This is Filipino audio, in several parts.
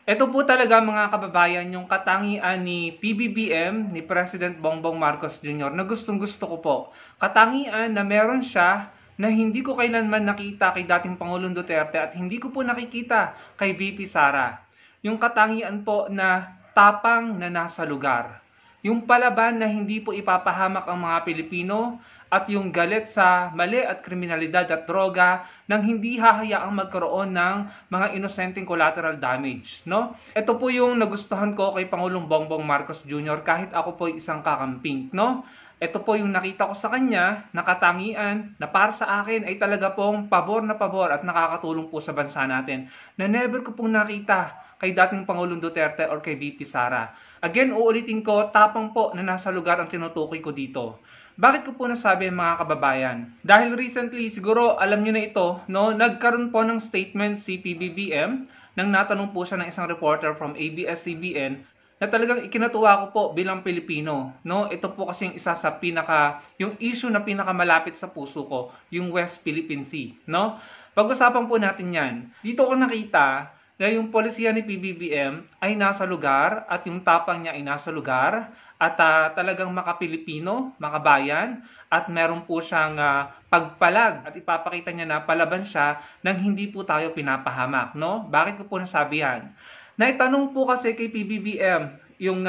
Ito po talaga mga kababayan yung katangian ni PBBM, ni President Bongbong Marcos Jr. na gustong-gusto ko po. Katangian na meron siya na hindi ko kailanman nakita kay dating Pangulong Duterte at hindi ko po nakikita kay VP Sara. Yung katangian po na tapang na nasa lugar. Yung palaban na hindi po ipapahamak ang mga Pilipino at yung galit sa mali at kriminalidad at droga nang hindi hahayaang magkaroon ng mga inosenteng collateral damage. No? Ito po yung nagustuhan ko kay Pangulong Bongbong Marcos Jr. kahit ako po isang kakamping. No? Ito po yung nakita ko sa kanya na katangian na para sa akin ay talaga pong pabor na pabor at nakakatulong po sa bansa natin na never ko pong nakita kay dating Pangulong Duterte or kay VP Sara. Again, uulitin ko, tapang po na nasa lugar ang tinutukoy ko dito. Bakit ko po nasabi mga kababayan? Dahil recently, siguro alam nyo na ito, no, nagkaroon po ng statement si PBBM nang natanong po siya ng isang reporter from ABS-CBN na talagang ikinatuwa ko po bilang Pilipino. No? Ito po kasi yung isa sa yung issue na pinakamalapit sa puso ko, yung West Philippine Sea. No? Pag-usapan po natin yan. Dito ko nakita na yung polisiya ni PBBM ay nasa lugar at yung tapang niya ay nasa lugar at talagang makapilipino, makabayan at meron po siyang pagpalag at ipapakita niya na palaban siya nang hindi po tayo pinapahamak. No? Bakit ko po nasabi yan? Naitanong po kasi kay PBBM yung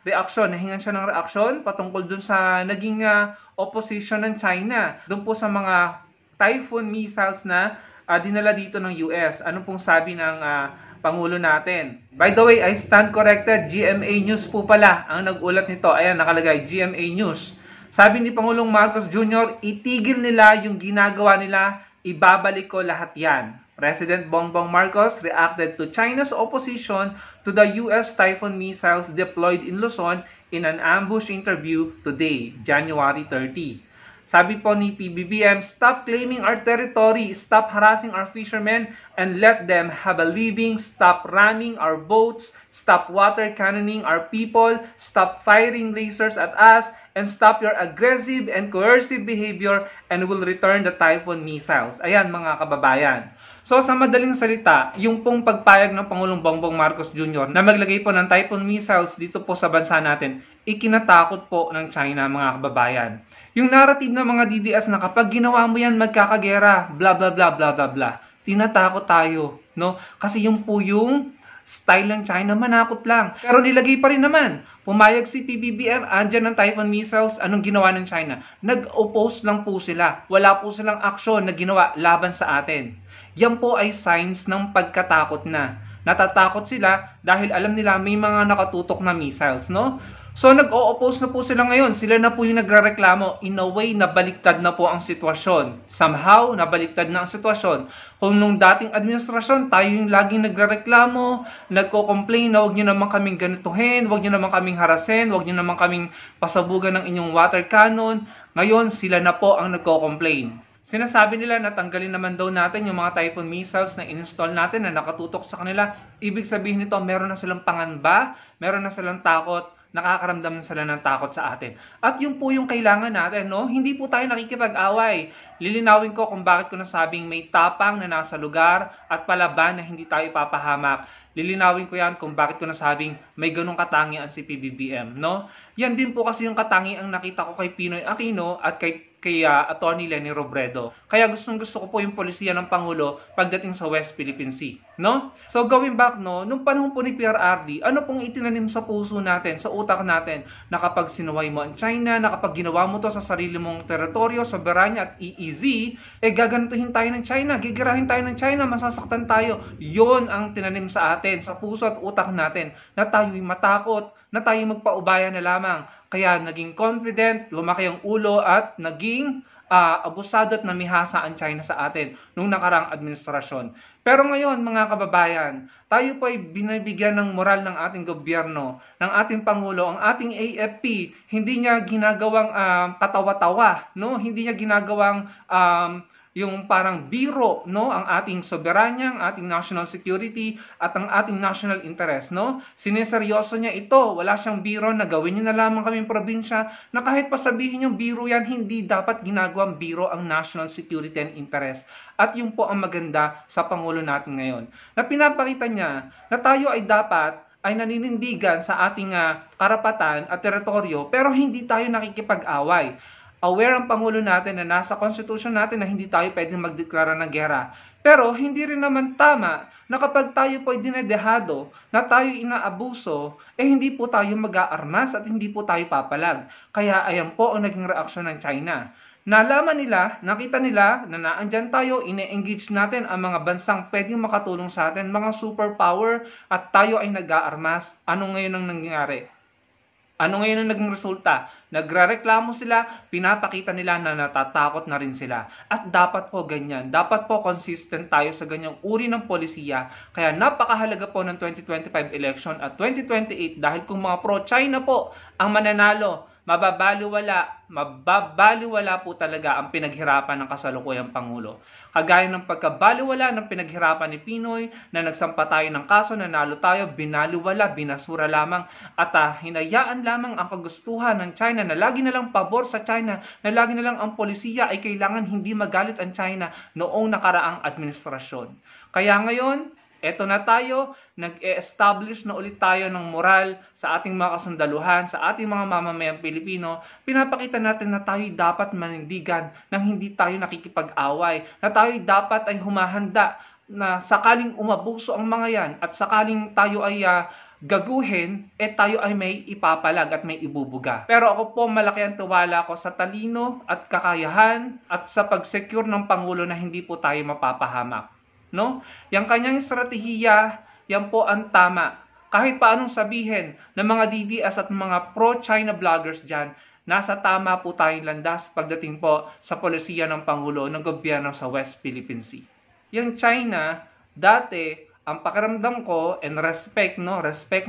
reaksyon, nahingan siya ng reaksyon patungkol dun sa naging opposition ng China. Dun po sa mga Typhoon missiles na dinala dito ng US. Ano pong sabi ng Pangulo natin? By the way, I stand corrected. GMA News po pala ang nag-ulat nito. Ayan, nakalagay, GMA News. Sabi ni Pangulong Marcos Jr., itigil nila yung ginagawa nila, ibabalik ko lahat yan. President Bongbong Marcos reacted to China's opposition to the US Typhoon missiles deployed in Luzon in an ambush interview today, January 30. Sabi po ni PBBM, stop claiming our territory, stop harassing our fishermen, and let them have a living, stop ramming our boats, stop water cannoning our people, stop firing lasers at us, and stop your aggressive and coercive behavior, and will return the Typhoon missiles. Ayan mga kababayan. So sa madaling salita, yung pong pagpayag ng Pangulong Bongbong Marcos Jr. na maglagay po ng Typhoon missiles dito po sa bansa natin, ikinatakot po ng China mga kababayan. Yung narrative ng mga DDS na kapag ginawa mo yan, magkakagera, bla bla bla bla bla bla. Tinatakot tayo, no? Kasi yung po yung style ng China, manakot lang. Pero nilagay pa rin naman. Pumayag si PBBM, andyan ng Typhoon missiles, anong ginawa ng China? Nag-oppose lang po sila. Wala po silang aksyon na ginawa laban sa atin. Yan po ay signs ng pagkatakot na. Natatakot sila dahil alam nila may mga nakatutok na missiles, no? So nag-o-oppose na po sila ngayon. Sila na po yung nagrereklamo. In a way, nabaliktad na po ang sitwasyon. Somehow, nabaliktad na ang sitwasyon. Kung nung dating administrasyon, tayo yung laging nagrereklamo, nagko-complain na huwag nyo naman kaming ganituhin, huwag nyo naman kaming harasin, huwag nyo naman kaming pasabugan ng inyong water cannon. Ngayon, sila na po ang nagko-complain. Sinasabi nila na tanggalin naman daw natin yung mga Typhoon missiles na in-install natin na nakatutok sa kanila. Ibig sabihin nito, meron na silang pangamba, meron na silang takot, nakakaramdam na sila ng takot sa atin. At yun po yung kailangan natin, no? Hindi po tayo nakikipag-away. Lilinawin ko kung bakit ko nasabing may tapang na nasa lugar at palaban na hindi tayo papahamak. Lilinawin ko yan kung bakit ko nasabing may ganong katangian si PBBM, no? Yan din po kasi yung katangiang nakita ko kay Pinoy Aquino at kay Atty. Leni Robredo. Kaya gusto ko po yung polisiya ng Pangulo pagdating sa West Philippine Sea, no? So going back, no, nung panahon po ni PRRD, ano pong itinanim sa puso natin, sa utak natin, na kapag sinuway mo ang China, na kapag ginawa mo to sa sarili mong teritoryo, soberanya at EEZ, gagantuhin tayo ng China, gigirahin tayo ng China, masasaktan tayo. Yon ang tinanim sa atin, sa puso at utak natin, na tayo'y matakot, na tayo magpaubaya na lamang. Kaya naging confident, lumaki ang ulo at naging abusado at namihasa ang China sa atin nung nakarang administrasyon. Pero ngayon mga kababayan, tayo po ay binibigyan ng moral ng ating gobyerno, ng ating Pangulo, ang ating AFP, hindi niya ginagawang katawa-tawa, no? Hindi niya ginagawang yung parang biro, no, ang ating soberanya, ang ating national security at ang ating national interest, no? Sineseryoso niya ito. Wala siyang biro na gawin niyo na lamang kaming probinsya na kahit pa sabihin yung biro yan, hindi dapat ginagawang biro ang national security and interest. At yun po ang maganda sa Pangulo natin ngayon. Na pinapakita niya na tayo ay dapat ay naninindigan sa ating karapatan at teritoryo pero hindi tayo nakikipag-away. Aware ang Pangulo natin na nasa Constitution natin na hindi tayo pwedeng magdeklara ng gera. Pero hindi rin naman tama na kapag tayo po ay dinedehado, na tayo inaabuso, hindi po tayo mag-aarmas at hindi po tayo papalag. Kaya ayan po ang naging reaksyon ng China. Nalaman nila, nakita nila na naandyan tayo, ine-engage natin ang mga bansang pwedeng makatulong sa atin, mga superpower, at tayo ay nag-aarmas. Ano ngayon ang nangyari? Ano ngayon ang naging resulta? Nagrereklamo sila, pinapakita nila na natatakot na rin sila. At dapat po ganyan. Dapat po consistent tayo sa ganyang uri ng polisiya. Kaya napakahalaga po ng 2025 election at 2028 dahil kung mga pro-China po ang mananalo, mababaliwala po talaga ang pinaghirapan ng kasalukuyang Pangulo. Kagaya ng pagkabaliwala ng pinaghirapan ni Pinoy na nagsampa tayo ng kaso, nanalo tayo, binaliwala, binasura lamang at hinayaan lamang ang kagustuhan ng China na lagi na lang pabor sa China, na lagi na lang ang polisiya ay kailangan hindi magalit ang China noong nakaraang administrasyon. Kaya ngayon, eto na tayo, nag-e-establish na ulit tayo ng moral sa ating mga kasundaluhan, sa ating mga mamamayang Pilipino. Pinapakita natin na tayo dapat manindigan nang hindi tayo nakikipag-away, na tayo dapat ay humahanda na sakaling umabuso ang mga yan at sakaling tayo ay gaguhin, tayo ay may ipapalag at may ibubuga. Pero ako po malaki ang tiwala ko sa talino at kakayahan at sa pag-secure ng Pangulo na hindi po tayo mapapahamak. No? Yang kanyang estratehiya, yan po ang tama. Kahit paanong sabihin ng mga DDS at mga pro-China vloggers dyan, nasa tama po tayong landas pagdating po sa polisiya ng Pangulo ng gobyerno sa West Philippine Sea. Yung China, dati, ang pakiramdam ko, and respect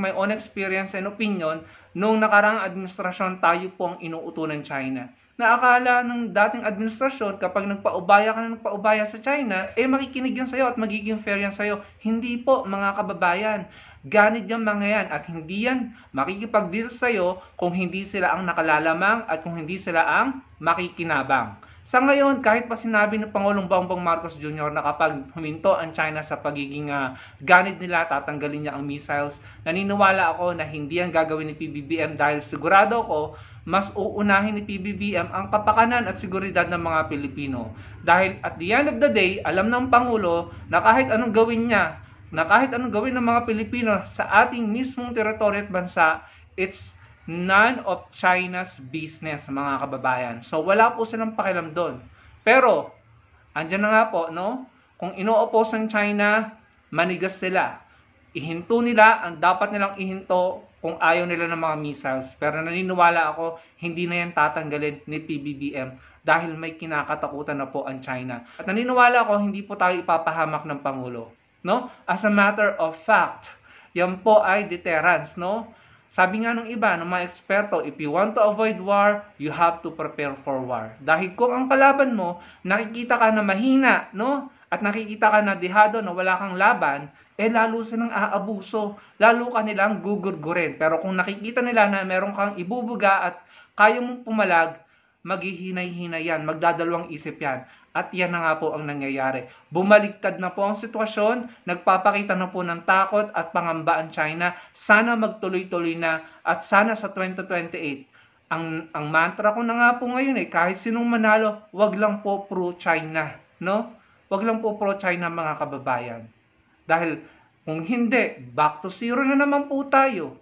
my own experience and opinion, nung nakarang administrasyon tayo po ang inuuto ng China. Naakala ng dating administrasyon, kapag nagpaubaya ka na nagpaubaya sa China, makikinig yan sa'yo at magiging fair yan sa'yo. Hindi po, mga kababayan. Ganit yung mga yan at hindi yan makikipag-deal sa'yo kung hindi sila ang nakalalamang at kung hindi sila ang makikinabang. Sa ngayon, kahit pa sinabi ng Pangulong Bongbong Marcos Jr. na kapag huminto ang China sa pagiging ganid nila, tatanggalin niya ang missiles, naniniwala ako na hindi yan gagawin ni PBBM dahil sigurado ko mas uunahin ni PBBM ang kapakanan at seguridad ng mga Pilipino. Dahil at the end of the day, alam ng Pangulo na kahit anong gawin niya, na kahit anong gawin ng mga Pilipino sa ating mismong teritoryo at bansa, it's none of China's business, mga kababayan. So, wala po silang pakialam doon. Pero, andyan na nga po, no? Kung ino-oppose ng China, manigas sila. Ihinto nila ang dapat nilang ihinto kung ayaw nila ng mga missiles. Pero naniniwala ako, hindi na yan tatanggalin ni PBBM dahil may kinakatakutan na po ang China. At naniniwala ako, hindi po tayo ipapahamak ng Pangulo. No? As a matter of fact, yan po ay deterrence, no? Sabi nga ng iba, ng mga eksperto, if you want to avoid war, you have to prepare for war. Dahil kung ang kalaban mo, nakikita ka na mahina, no? At nakikita ka na dehado, na wala kang laban, lalo silang aabuso. Lalo ka nilang gugurgurin. Pero kung nakikita nila na meron kang ibubuga at kaya mong pumalag, maghihinay-hinay yan, magdadalawang isip yan. At yan na nga po ang nangyayari. Bumaliktad na po ang sitwasyon, nagpapakita na po ng takot at pangamba ang China. Sana magtuloy-tuloy na at sana sa 2028. Ang mantra ko na nga po ngayon kahit sinong manalo, wag lang po pro-China. No? Wag lang po pro-China mga kababayan. Dahil kung hindi, back to zero na naman po tayo.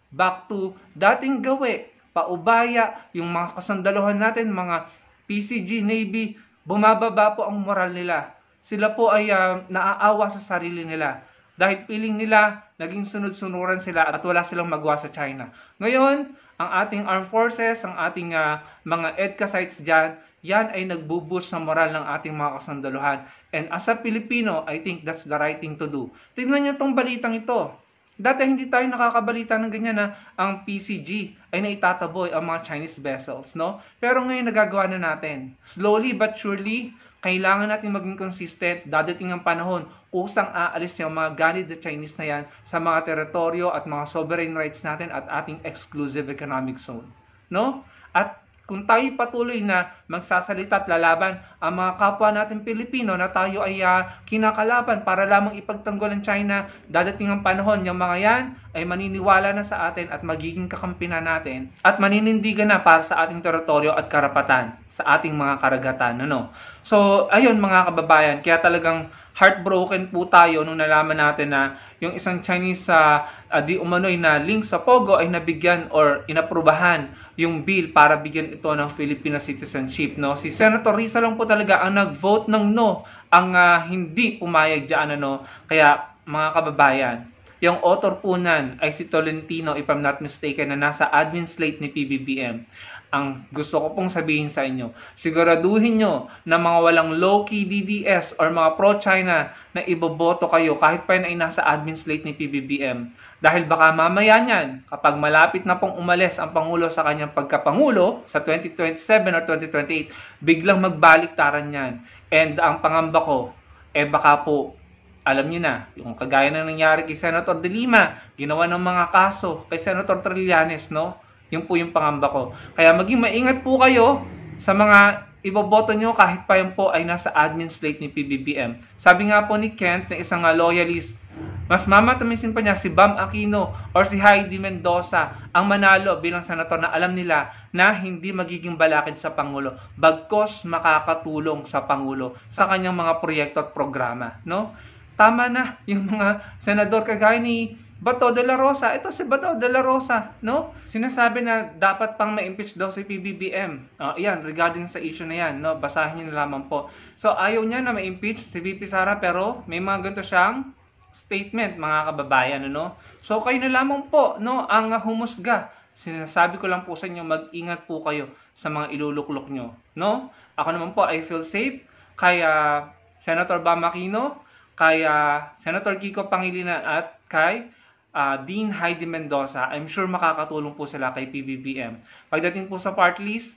Back to dating gawi, paubaya, yung mga kasandaluhan natin, mga PCG, Navy, bumababa po ang moral nila. Sila po ay naaawa sa sarili nila. Dahil piling nila, naging sunod-sunuran sila at wala silang magawa sa China. Ngayon, ang ating armed forces, ang ating mga EDCA sites dyan, yan ay nagbuboost sa moral ng ating mga kasandaluhan. And as a Pilipino, I think that's the right thing to do. Tingnan niyo itong balitang ito. Dati hindi tayo nakakabalita ng ganyan na ang PCG ay naitataboy ang mga Chinese vessels, no? Pero ngayon nagagawa na natin. Slowly but surely, kailangan natin maging consistent. Dadating ang panahon, kusang aalis yung mga ganid na Chinese na yan sa mga teritoryo at mga sovereign rights natin at ating exclusive economic zone, no? At kung tayo patuloy na magsasalita at lalaban ang mga kapwa natin Pilipino na tayo ay kinakalaban para lamang ipagtanggol ang China, dadating ang panahon, yung mga yan ay maniniwala na sa atin at magiging kakampi na natin at maninindigan na para sa ating teritoryo at karapatan sa ating mga karagatan. Ano? So, ayun mga kababayan, kaya talagang heartbroken po tayo nung nalaman natin na yung isang Chinese di umano'y na link sa Pogo ay nabigyan or inaprubahan yung bill para bigyan ito ng Filipino citizenship. No? Si Senator Risa lang po talaga ang nag-vote ng no, ang hindi pumayag dyan. Ano? Kaya mga kababayan, yung author po nan ay si Tolentino, if I'm not mistaken, na nasa admin slate ni PBBM. Ang gusto ko pong sabihin sa inyo, siguraduhin nyo na mga walang low-key DDS or mga pro-China na iboboto kayo kahit pa yun ay nasa admin slate ni PBBM. Dahil baka mamaya niyan, kapag malapit na pong umalis ang Pangulo sa kanyang pagkapangulo sa 2027 or 2028, biglang magbaliktaran yan. And ang pangamba ko, baka po, alam niyo na, yung kagaya na nangyari kay Senator De Lima, ginawa ng mga kaso kay Senator Trillanes, no? Yun po yung pangamba ko. Kaya maging maingat po kayo sa mga iboboto nyo kahit pa yun po ay nasa admin slate ni PBBM. Sabi nga po ni Kent na isang loyalist, mas mamatamisin pa niya si Bam Aquino or si Heidi Mendoza ang manalo bilang senator na alam nila na hindi magiging balakid sa Pangulo, bagkos makakatulong sa Pangulo sa kanyang mga proyekto at programa. No? Tama na yung mga senador kagaya ni Bato de la Rosa. Ito si Bato de la Rosa, no? Sinasabi na dapat pang ma-impeach daw si PBBM. Yan, regarding sa issue na yan, no? Basahin niyo na lamang po. So, ayaw niya na ma-impeach si VP Sara, pero may mga ganito siyang statement, mga kababayan, ano? So, kayo na lamang po, no? Ang humusga. Sinasabi ko lang po sa inyo, mag-ingat po kayo sa mga iluluklok nyo, no? Ako naman po, I feel safe. Kaya Senator Bam Aquino, kaya Senator Kiko Pangilinan at kay Dean Heidi Mendoza, I'm sure makakatulong po sila kay PBBM. Pagdating po sa party list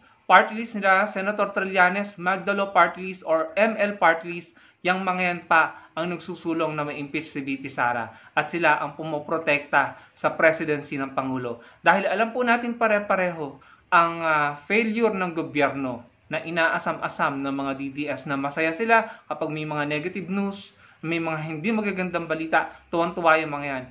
nila Senator Trillanes, Magdalo party list or ML party list, yung mga yan pa ang nagsusulong na ma-impeach si VP Sara at sila ang pumoprotekta sa presidency ng Pangulo. Dahil alam po natin pare-pareho ang failure ng gobyerno na inaasam-asam ng mga DDS na masaya sila kapag may mga negative news, may mga hindi magagandang balita, tuwang-tuwa yung mga yan.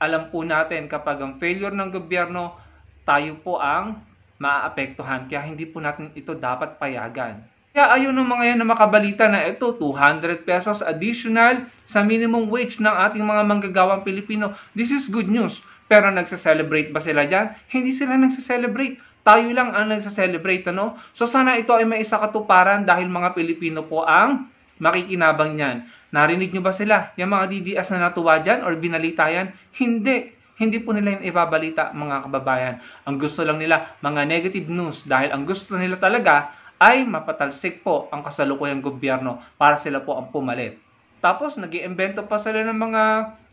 Alam po natin kapag ang failure ng gobyerno, tayo po ang maaapektuhan. Kaya hindi po natin ito dapat payagan. Kaya ayaw ng mga yan na makabalita na ito, 200 pesos additional sa minimum wage ng ating mga manggagawang Pilipino. This is good news. Pero nagsa-celebrate ba sila dyan? Hindi sila nagsa-celebrate. Tayo lang ang nagsa-celebrate, ano? So sana ito ay may isa katuparan dahil mga Pilipino po ang makikinabang niyan. Narinig nyo ba sila? Yung mga DDS na natuwa dyan or binalita yan? Hindi. Hindi po nila yung ibabalita, mga kababayan. Ang gusto lang nila, mga negative news. Dahil ang gusto nila talaga ay mapatalsik po ang kasalukuyang gobyerno para sila po ang pumalit. Tapos, nag-iimbento pa sila ng mga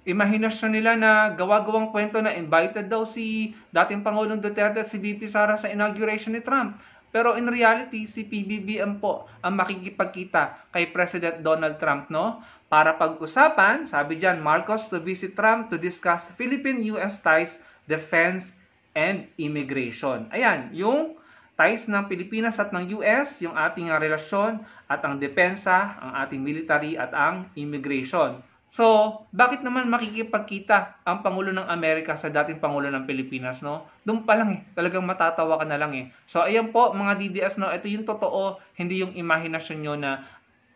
imahinasyon nila na gawa-gawang kwento na invited daw si dating Pangulong Duterte at si VP Sara sa inauguration ni Trump. Pero in reality, si PBBM po ang makikipagkita kay President Donald Trump, no? Para pag-usapan, sabi dyan, Marcos to visit Trump to discuss Philippine-US ties, defense, and immigration. Ayan, yung ties ng Pilipinas at ng US, yung ating relasyon at ang depensa, ang ating military at ang immigration. So, bakit naman makikipagkita ang Pangulo ng Amerika sa dating Pangulo ng Pilipinas, no? Doon pa lang talagang matatawa ka na lang So, ayan po mga DDS, no? Ito yung totoo, hindi yung imahinasyon nyo na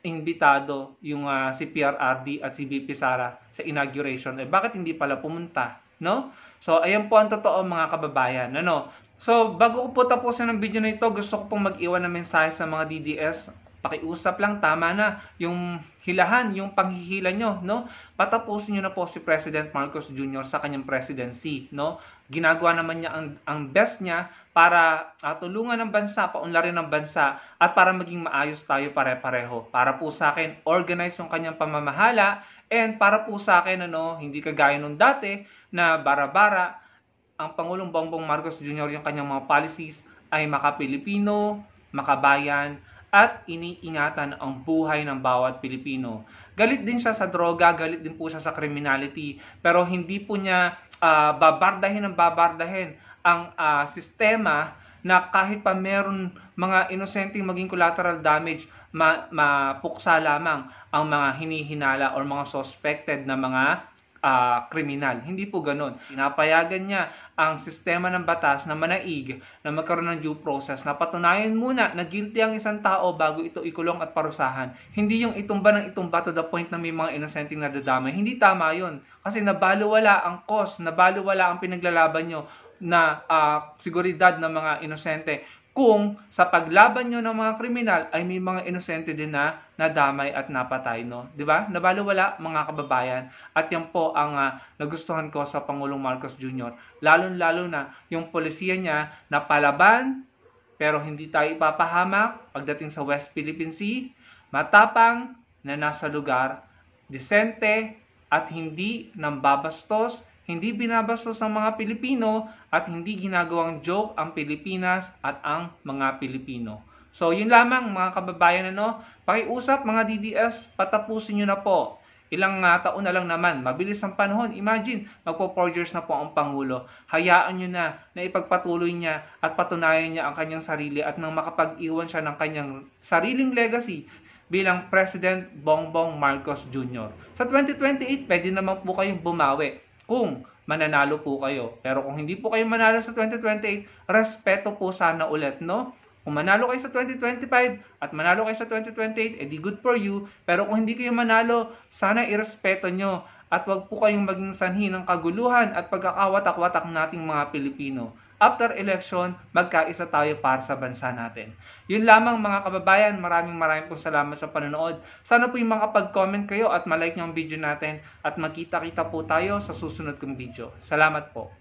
imbitado yung si PRRD at si VP Sara sa inauguration. Bakit hindi pala pumunta, no? So, ayan po ang totoo mga kababayan, ano? So, bago ko po tapusin ang video na ito, gusto ko pong mag-iwan ng mensahe sa mga DDS. Pakiusap lang, tama na yung hilahan, yung panghihila nyo, no? Patapusin nyo na po si President Marcos Jr. sa kanyang presidency, no? Ginagawa naman niya ang best niya para tulungan ng bansa, paunlarin ng bansa, at para maging maayos tayo pare-pareho. Para po sa akin, organize yung kanyang pamamahala, and para po sa akin, hindi kagaya nung dati na bara-bara, ang Pangulong Bongbong Marcos Jr. yung kanyang mga policies ay maka-Pilipino, makabayan, at iniingatan ang buhay ng bawat Pilipino. Galit din siya sa droga, galit din po siya sa criminality, pero hindi po niya babardahin ang sistema na kahit pa meron mga inosenteng maging collateral damage, mapuksa lamang ang mga hinihinala or mga suspected na mga kriminal. Hindi po ganun. Pinapayagan niya ang sistema ng batas na manaig, na magkaroon ng due process, na patunayan muna na guilty ang isang tao bago ito ikulong at parusahan. Hindi yung itumba ng itumba to the point na may mga inosenteng nadadamay. Hindi tama yun. Kasi nabaliwala ang cause, nabaliwala ang pinaglalaban nyo na seguridad ng mga inosente, kung sa paglaban nyo ng mga kriminal ay may mga inosente din na nadamay at napatay, no? 'Di ba? Nabaliwala, mga kababayan. At yan po ang nagustuhan ko sa Pangulong Marcos Jr. Lalo-lalo na yung polisiya niya na palaban pero hindi tayo ipapahamak pagdating sa West Philippine Sea, matapang na nasa lugar, disente at hindi nambabastos, hindi binabastos ang mga Pilipino, at hindi ginagawang joke ang Pilipinas at ang mga Pilipino. So, yun lamang mga kababayan, pakiusap mga DDS, patapusin nyo na po. Ilang taon na lang naman, mabilis ang panahon. Imagine, magpo-4 years na po ang Pangulo. Hayaan nyo na ipagpatuloy niya at patunayan niya ang kanyang sarili, at nang makapag-iwan siya ng kanyang sariling legacy bilang President Bongbong Marcos Jr. Sa 2028, pwede naman po kayong bumawi kung mananalo po kayo. Pero kung hindi po kayo manalo sa 2028, respeto po sana ulit, no? Kung manalo kayo sa 2025 at manalo kayo sa 2028, edi good for you. Pero kung hindi kayo manalo, sana irespeto nyo at wag po kayong maging sanhi ng kaguluhan at pagkakawatak-watak nating mga Pilipino. After election, magkaisa tayo para sa bansa natin. Yun lamang mga kababayan, maraming pong salamat sa panonood. Sana po yung makapag-comment kayo at malike nyo ang video natin, at magkita-kita po tayo sa susunod kong video. Salamat po.